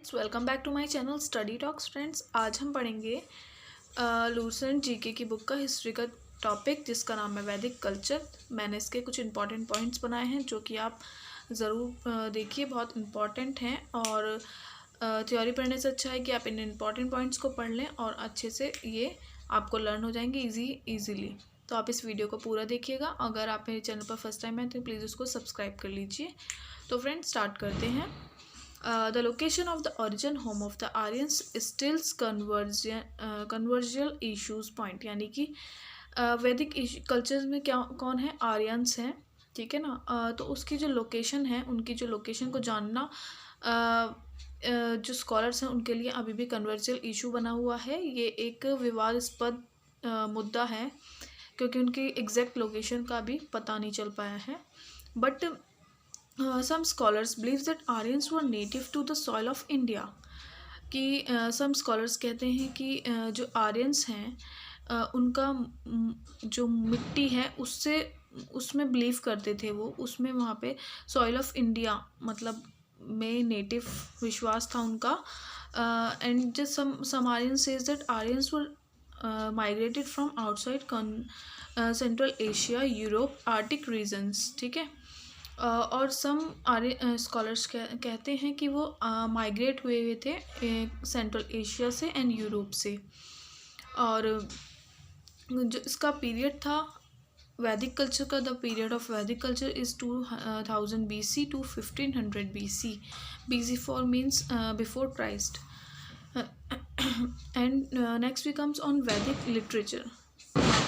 Welcome back to my channel study talks friends. आज हम पढ़ेंगे लूसेंट जीके की बुक का हिस्ट्री का टॉपिक जिसका नाम है वैदिक कल्चर। मैंने इसके कुछ इंपॉर्टेंट पॉइंट्स बनाए हैं जो कि आप ज़रूर देखिए, बहुत इंपॉर्टेंट हैं। और थ्योरी पढ़ने से अच्छा है कि आप इन इंपॉर्टेंट पॉइंट्स को पढ़ लें और अच्छे से ये आपको लर्न हो जाएंगे ईजीली। तो आप इस वीडियो को पूरा देखिएगा। अगर आप मेरे चैनल पर फर्स्ट टाइम आए तो प्लीज़ उसको सब्सक्राइब कर लीजिए। तो फ्रेंड्स स्टार्ट करते हैं। The location of the origin home of the Aryans still convergent issues point, यानी कि वैदिक कल्चर्स में क्या कौन है, आर्यंस हैं, ठीक है ना। तो उसकी जो लोकेशन है, उनकी जो लोकेशन को जानना जो स्कॉलर्स हैं उनके लिए अभी भी कन्वर्जियल इशू बना हुआ है। ये एक विवादास्पद मुद्दा है क्योंकि उनकी एग्जैक्ट लोकेशन का भी पता नहीं चल पाया है। But some scholars believe that Aryans were native to the soil of India। कि some scholars कहते हैं कि जो आर्यंस हैं उनका जो मिट्टी है उसमें बिलीव करते थे वो, उसमें वहाँ पे सॉइल ऑफ इंडिया मतलब में नेटिव विश्वास था उनका। And just some Aryans says that Aryans were migrated from outside central Asia, Europe, Arctic regions, ठीक है। और सम स्कॉलर्स कहते हैं कि वो माइग्रेट हुए थे सेंट्रल एशिया से एंड यूरोप से। और जो इसका पीरियड था वैदिक कल्चर का, the period of Vedic culture is 2000 BC to 1500 BC। BC for means before Christ. And next we comes on Vedic literature,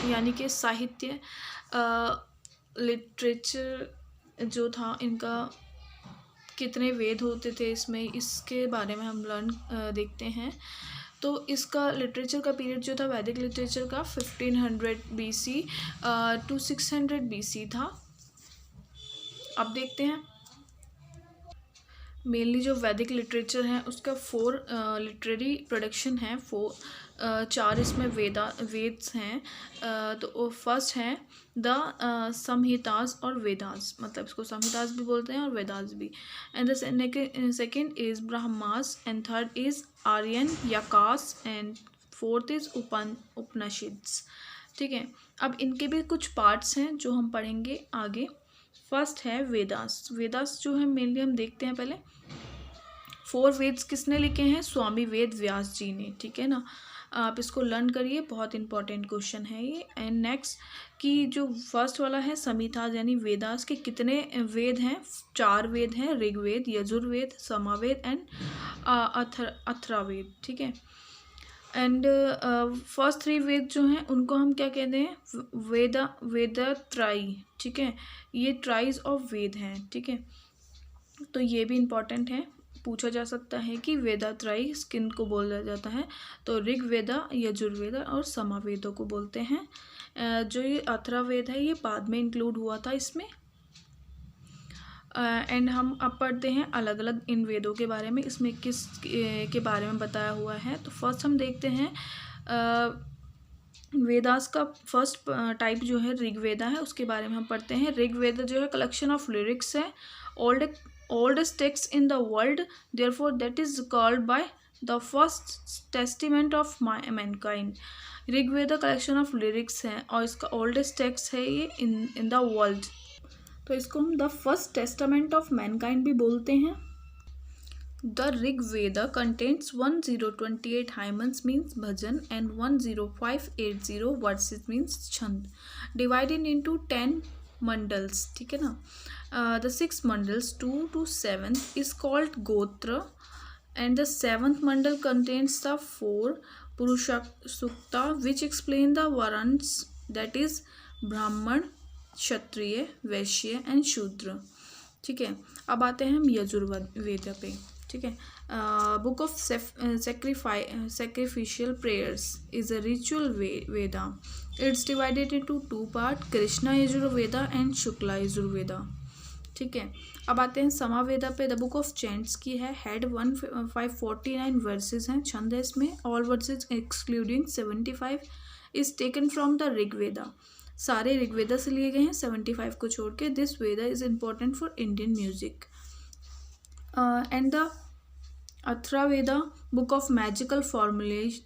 यानी कि साहित्य। लिटरेचर जो था इनका, कितने वेद होते थे इसमें, इसके बारे में हम देखते हैं। तो इसका लिटरेचर का पीरियड जो था वैदिक लिटरेचर का 1500 BC to 600 BC था। अब देखते हैं मेनली जो वैदिक लिटरेचर है उसका 4 लिटरेरी प्रोडक्शन है, 4 इसमें वेद्स हैं। तो फर्स्ट है द संहितास और वेदास, मतलब इसको संहितास भी बोलते हैं और वेदास भी। And the second is Brahmas and third is Aranyakas and fourth is Upanishads, ठीक है। अब इनके भी कुछ पार्ट्स हैं जो हम पढ़ेंगे आगे। फर्स्ट है वेदास। वेदास जो है मेनली हम देखते हैं पहले। 4 वेद्स किसने लिखे हैं? स्वामी वेद व्यास जी ने, ठीक है ना। आप इसको लर्न करिए, बहुत इंपॉर्टेंट क्वेश्चन है ये। एंड नेक्स्ट कि जो फर्स्ट वाला है संहिता यानी वेदास के कितने वेद हैं? 4 वेद हैं, ऋग्वेद, यजुर्वेद, सामवेद एंड अथर्ववेद, ठीक है। एंड फर्स्ट 3 वेद जो हैं उनको हम क्या कहते हैं? वेदत्रयी, ठीक है। ये ट्राइज ऑफ वेद हैं, ठीक है। तो ये भी इम्पॉर्टेंट है, पूछा जा सकता है कि वेदात्रयी किन को बोला जाता है। तो ऋग्वेदा, यजुर्वेदा और सामवेदों को बोलते हैं। जो ये अथर्ववेद है ये बाद में इंक्लूड हुआ था इसमें। एंड हम अब पढ़ते हैं अलग अलग इन वेदों के बारे में, इसमें किस के बारे में बताया हुआ है। तो फर्स्ट हम देखते हैं वेदास का फर्स्ट टाइप जो है ऋग्वेदा है, उसके बारे में हम पढ़ते हैं। ऋग्वेदा जो है कलेक्शन ऑफ लिरिक्स है, oldest text in the world, therefore that is called by the first testament of mankind। Rigveda collection of lyrics है और इसका ओल्डेस्ट टेक्स्ट है ये इन द वर्ल्ड, तो इसको हम the first testament of Mankind भी बोलते हैं। The Rigveda contains 1028 hymns means bhajan and 10580 verses means chand, divided into 10 mandals, ठीक है ना। The 6 mandals 2 to 7 is called gotra and the 7th mandal contains the 4 purusha sukta which explain the varans, that is brahman, Kshatriya, Vysya and शूद्र, ठीक है। अब आते हैं हम यजुर्वेद पे, ठीक है। Book of sacrificial prayers is a ritual Veda। It's divided into 2 parts, Krishna Yajurveda and Shukla Yajurveda, ठीक है। अब आते हैं सामवेदा पे। द बुक ऑफ चैंट्स की है, हेड 1549 वर्सेज हैं, छंद है इसमें। All versus excluding 75 is taken from the Rigveda, सारे ऋग्वेदा से लिए गए हैं 75 को छोड़ के। This Veda is important for Indian music. And the Atharvaveda, book of magical formulas,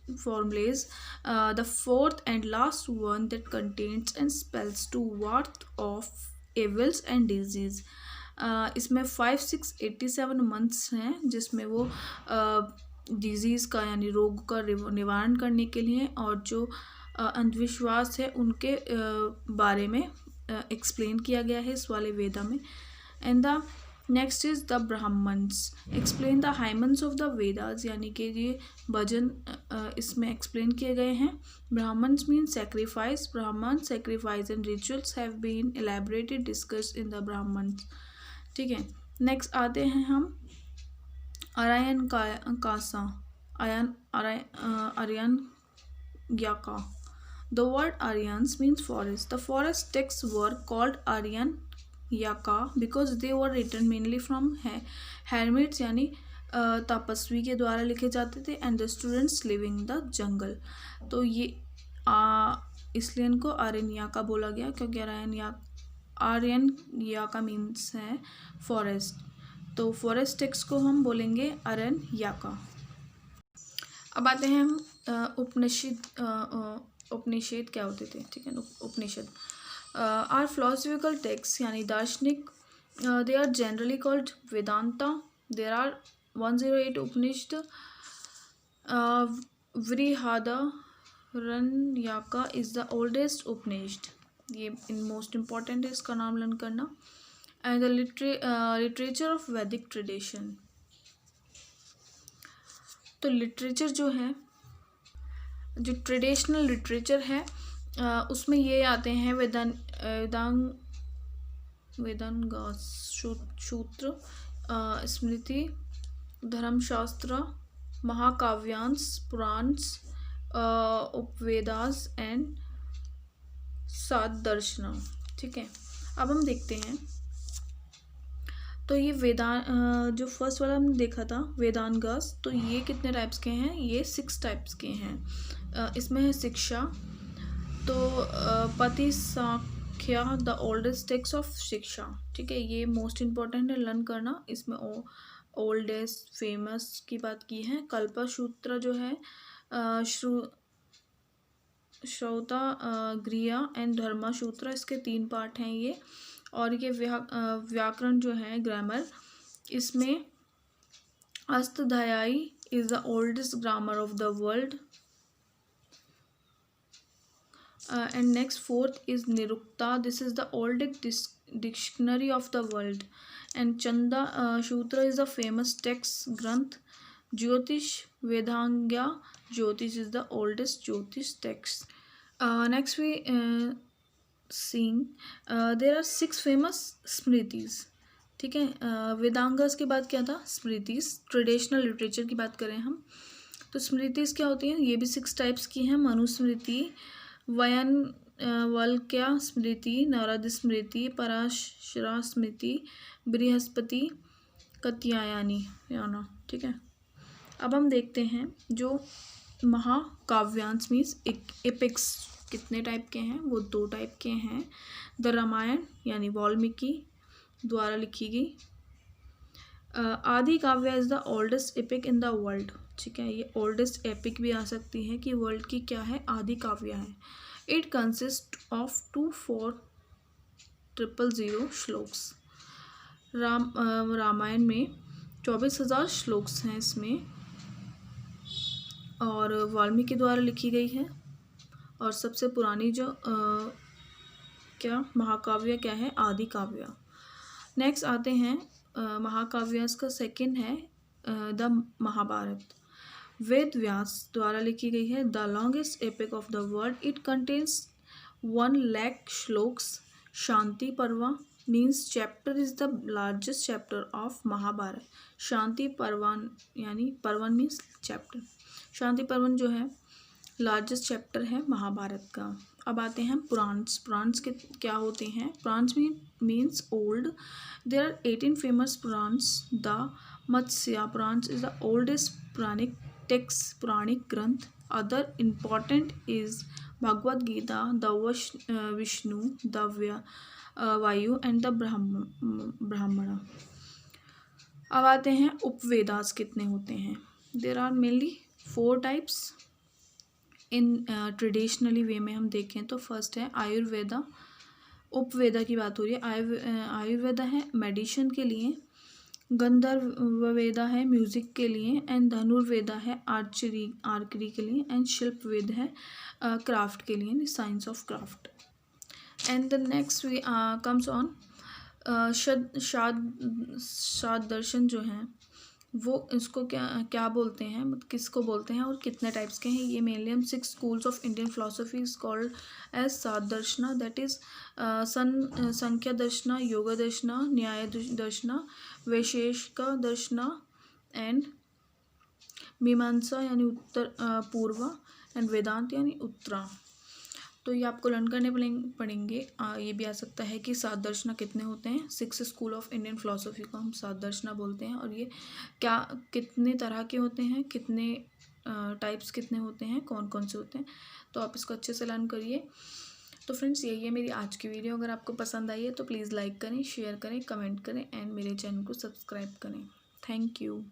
the fourth and last one that contains and spells to ward off evils and disease. इसमें 5 6 87 months हैं जिसमें वो डिजीज़ का यानी रोग का निवारण करने के लिए और जो अंधविश्वास है उनके बारे में एक्सप्लेन किया गया है इस वाले वेदा में. And the next is the Brahmans, explain the hymns of the Vedas, यानी कि ये भजन इसमें एक्सप्लेन किए गए हैं. Brahmans mean sacrifice, Brahmana sacrifice and rituals have been elaborated discussed in the Brahmans. ठीक है. नेक्स्ट आते हैं हम आर्यन कासा, आर्यन याका. The word Aryans means forest. The forest texts were called Aryan Yaka because they were written mainly from hermits यानी तपस्वी के द्वारा लिखे जाते थे and the students living the jungle. तो ये इसलिए इनको आर्यन याका बोला गया क्योंकि आर्यन याका मीन्स है फॉरेस्ट. तो फॉरेस्ट टेक्स्ट को हम बोलेंगे आर्यन याका. अब आते हैं हम उपनिषद क्या होते थे. ठीक है. उपनिषद आर फिलोसफिकल टेक्स्ट यानी दार्शनिक. They are generally called Vedanta. There are 108 Upanishad. Brihadaranyaka is the oldest Upanishad. ये मोस्ट इम्पॉर्टेंट है, इसका नाम लर्न करना. And the literature of Vedic tradition. तो लिटरेचर जो है, जो ट्रेडिशनल लिटरेचर है उसमें ये आते हैं वेदांग सूत्र, स्मृति, धर्मशास्त्र, महाकाव्यांश, पुराण्स, उपवेदास एंड सात दर्शना. ठीक है. अब हम देखते हैं. तो ये जो फर्स्ट वाला हमने देखा था वेदांगास, तो ये कितने टाइप्स के हैं? ये 6 टाइप्स के हैं. इसमें है शिक्षा. तो पति Sankhya the oldest text of शिक्षा. ठीक है. ये मोस्ट इम्पॉर्टेंट है लर्न करना. इसमें ओल्डेस्ट फेमस की बात की है. कल्पसूत्र जो है श्रौता गृह एंड धर्मसूत्र, इसके 3 पार्ट हैं ये. और ये व्याकरण जो है ग्रामर, इसमें Ashtadhyayi is the oldest grammar of the world. And next 4th is Nirukta. This is the oldest dictionary of the world. And चंदा सूत्र इज द फेमस टेक्स्ट ग्रंथ. Jyotisha Vedanga Jyotisha is the oldest Jyotisha text. Next we seeing there are 6 famous Smritis. ठीक है. वेदांगस के बाद क्या था? Smritis. Traditional literature की बात करें हम तो स्मृतिज क्या होती हैं? ये भी 6 टाइप्स की हैं. मनुस्मृति, वयनवल्क्या स्मृति, नारद स्मृति, पराशरा स्मृति, बृहस्पति, कात्यायनी याना. ठीक है. अब हम देखते हैं जो महाकाव्यांश मीन्स एपिक्स कितने टाइप के हैं. वो 2 टाइप के हैं. द रामायण यानी वाल्मीकि द्वारा लिखी गई. आदि काव्य is the oldest epic in the world. ठीक है. ये ओल्डेस्ट एपिक भी आ सकती है कि वर्ल्ड की क्या है, आदि काव्य है. It consist of 24,000 shlokas. Ramayana में 24,000 श्लोक्स हैं इसमें और वाल्मीकि द्वारा लिखी गई है. और सबसे पुरानी जो क्या महाकाव्य क्या है? आदि काव्य. नेक्स्ट आते हैं महाकाव्य का सेकंड है द महाभारत. वेद व्यास द्वारा लिखी गई है. The longest epic of the world. It contains 1,00,000 shlokas. Shanti Parva means chapter is the largest chapter of Mahabharata. Shanti Parvan यानी पर्वन मीन्स चैप्टर. शांति पर्वन जो है लार्जेस्ट चैप्टर है महाभारत का. अब आते हैं पुराण्स. पुराण्स के क्या होते हैं? Puranas means old. There are 18 famous Puranas. The Matsya Puranas is the oldest Puranic text, Puranic ग्रंथ. Other important is Bhagavad Gita, the Vishnu, the Vayu and the Brahmana. अब आते हैं उपवेदास कितने होते हैं। There are mainly 4 types in traditionally way में हम देखें तो फर्स्ट है आयुर्वेदा। उपवेदा की बात हो रही है। आयुर्वेदा है मेडिसिन के लिए, गंधर्ववेदा है म्यूजिक के लिए, एंड धनुर्वेदा है आर्चरी के लिए, एंड शिल्प वेद है क्राफ्ट के लिए, science of craft. And the next we comes on shad darshan जो हैं वो इसको क्या बोलते हैं, मतलब किसको बोलते हैं और कितने टाइप्स के हैं। ये मेनली हम 6 schools of Indian philosophy is called as सात दर्शना, दैट इज संख्या दर्शना, योग दर्शना, न्याय दर्शना, वैशेषिक दर्शना, एंड मीमांसा यानी उत्तर पूर्व, एंड वेदांत यानी उत्तरा। तो ये आपको लर्न करने पड़ेंगे। ये भी आ सकता है कि सात दर्शना कितने होते हैं। 6 स्कूल ऑफ इंडियन फिलोसफी को हम सात दर्शना बोलते हैं, और ये क्या कितने तरह के होते हैं, कितने टाइप्स कितने होते हैं, कौन कौन से होते हैं। तो आप इसको अच्छे से लर्न करिए। तो फ्रेंड्स यही है मेरी आज की वीडियो। अगर आपको पसंद आई है तो प्लीज़ लाइक करें, शेयर करें, कमेंट करें, एंड मेरे चैनल को सब्सक्राइब करें। Thank you.